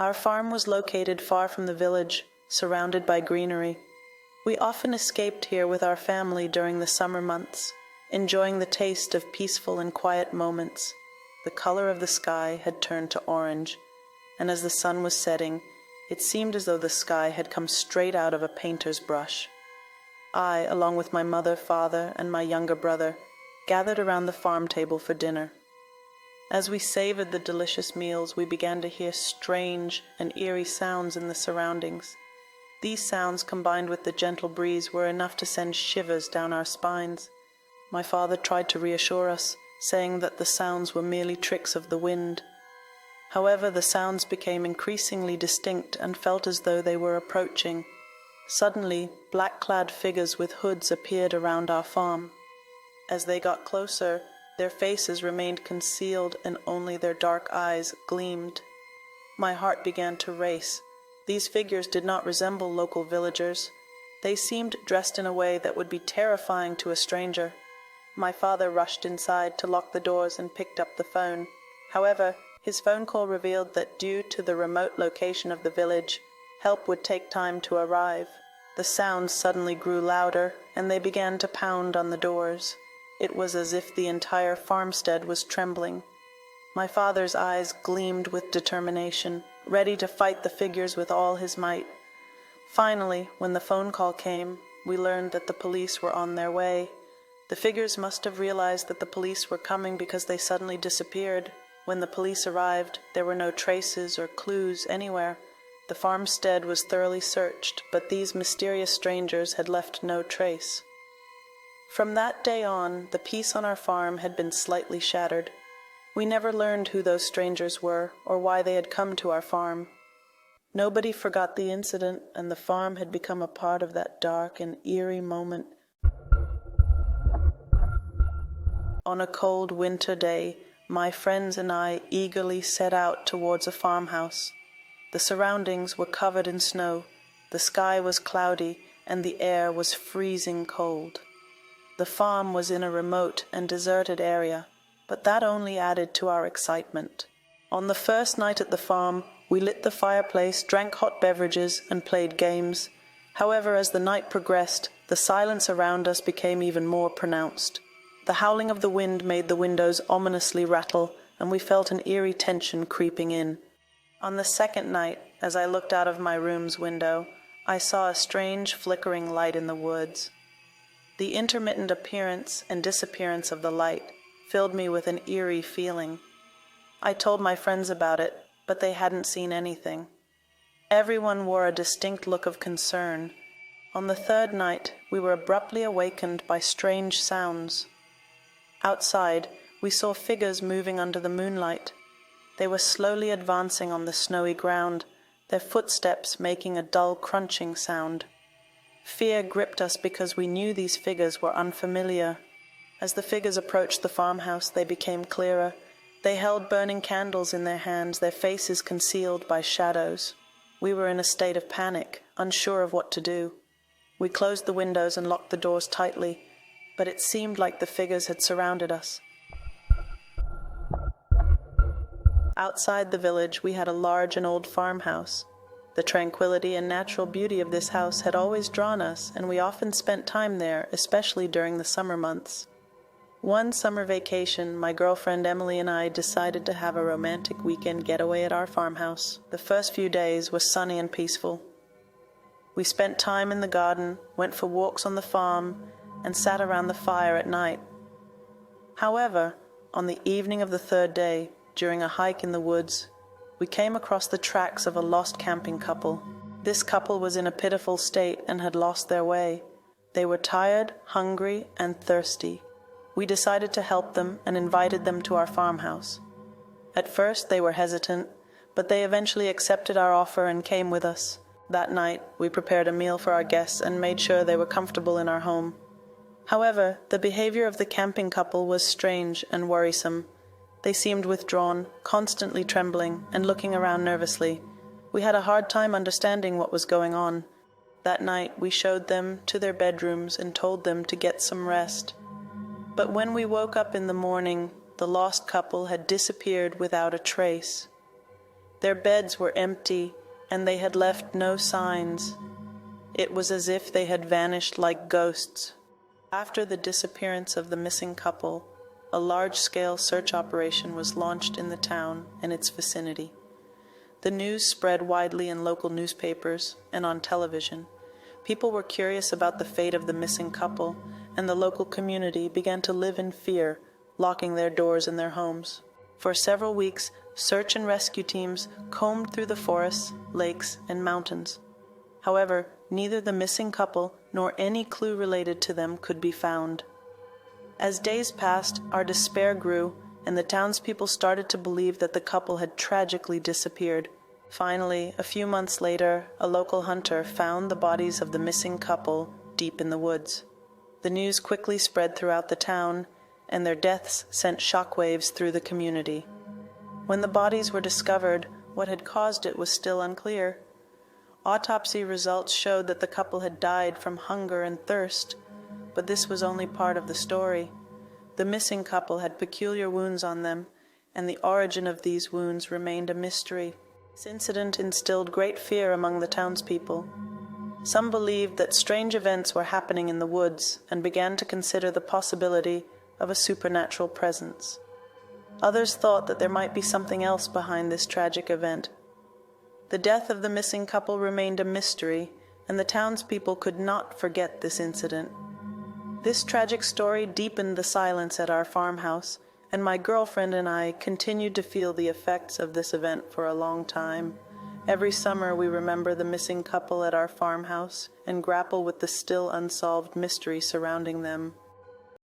Our farm was located far from the village, surrounded by greenery. We often escaped here with our family during the summer months, enjoying the taste of peaceful and quiet moments. The color of the sky had turned to orange, and as the sun was setting, it seemed as though the sky had come straight out of a painter's brush. I, along with my mother, father, and my younger brother, gathered around the farm table for dinner. As we savored the delicious meals, we began to hear strange and eerie sounds in the surroundings. These sounds, combined with the gentle breeze, were enough to send shivers down our spines. My father tried to reassure us, saying that the sounds were merely tricks of the wind. However, the sounds became increasingly distinct and felt as though they were approaching. Suddenly, black-clad figures with hoods appeared around our farm. As they got closer, their faces remained concealed and only their dark eyes gleamed. My heart began to race. These figures did not resemble local villagers. They seemed dressed in a way that would be terrifying to a stranger. My father rushed inside to lock the doors and picked up the phone. However, his phone call revealed that due to the remote location of the village, help would take time to arrive. The sounds suddenly grew louder, and they began to pound on the doors. It was as if the entire farmstead was trembling. My father's eyes gleamed with determination, ready to fight the figures with all his might. Finally, when the phone call came, we learned that the police were on their way. The figures must have realized that the police were coming because they suddenly disappeared. When the police arrived, there were no traces or clues anywhere. The farmstead was thoroughly searched, but these mysterious strangers had left no trace. From that day on, the peace on our farm had been slightly shattered. We never learned who those strangers were or why they had come to our farm. Nobody forgot the incident, and the farm had become a part of that dark and eerie moment. On a cold winter day, my friends and I eagerly set out towards a farmhouse. The surroundings were covered in snow, the sky was cloudy, and the air was freezing cold. The farm was in a remote and deserted area, but that only added to our excitement. On the first night at the farm, we lit the fireplace, drank hot beverages, and played games. However, as the night progressed, the silence around us became even more pronounced. The howling of the wind made the windows ominously rattle, and we felt an eerie tension creeping in. On the second night, as I looked out of my room's window, I saw a strange flickering light in the woods. The intermittent appearance and disappearance of the light filled me with an eerie feeling. I told my friends about it, but they hadn't seen anything. Everyone wore a distinct look of concern. On the third night, we were abruptly awakened by strange sounds. Outside, we saw figures moving under the moonlight. They were slowly advancing on the snowy ground, their footsteps making a dull crunching sound. Fear gripped us because we knew these figures were unfamiliar. As the figures approached the farmhouse, they became clearer. They held burning candles in their hands, their faces concealed by shadows. We were in a state of panic, unsure of what to do. We closed the windows and locked the doors tightly, but it seemed like the figures had surrounded us. Outside the village, we had a large and old farmhouse. The tranquility and natural beauty of this house had always drawn us, and we often spent time there, especially during the summer months. One summer vacation, my girlfriend Emily and I decided to have a romantic weekend getaway at our farmhouse. The first few days were sunny and peaceful. We spent time in the garden, went for walks on the farm, and sat around the fire at night. However, on the evening of the third day, during a hike in the woods, we came across the tracks of a lost camping couple. This couple was in a pitiful state and had lost their way. They were tired, hungry, and thirsty. We decided to help them and invited them to our farmhouse. At first they were hesitant, but they eventually accepted our offer and came with us. That night, we prepared a meal for our guests and made sure they were comfortable in our home. However, the behavior of the camping couple was strange and worrisome. They seemed withdrawn, constantly trembling, and looking around nervously. We had a hard time understanding what was going on. That night, we showed them to their bedrooms and told them to get some rest. But when we woke up in the morning, the lost couple had disappeared without a trace. Their beds were empty, and they had left no signs. It was as if they had vanished like ghosts. After the disappearance of the missing couple, a large-scale search operation was launched in the town and its vicinity. The news spread widely in local newspapers and on television. People were curious about the fate of the missing couple, and the local community began to live in fear, locking their doors in their homes. For several weeks, search and rescue teams combed through the forests, lakes, and mountains. However, neither the missing couple nor any clue related to them could be found. As days passed, our despair grew, and the townspeople started to believe that the couple had tragically disappeared. Finally, a few months later, a local hunter found the bodies of the missing couple deep in the woods. The news quickly spread throughout the town, and their deaths sent shockwaves through the community. When the bodies were discovered, what had caused it was still unclear. Autopsy results showed that the couple had died from hunger and thirst, but this was only part of the story. The missing couple had peculiar wounds on them, and the origin of these wounds remained a mystery. This incident instilled great fear among the townspeople. Some believed that strange events were happening in the woods and began to consider the possibility of a supernatural presence. Others thought that there might be something else behind this tragic event. The death of the missing couple remained a mystery, and the townspeople could not forget this incident. This tragic story deepened the silence at our farmhouse, and my girlfriend and I continued to feel the effects of this event for a long time. Every summer we remember the missing couple at our farmhouse and grapple with the still unsolved mystery surrounding them.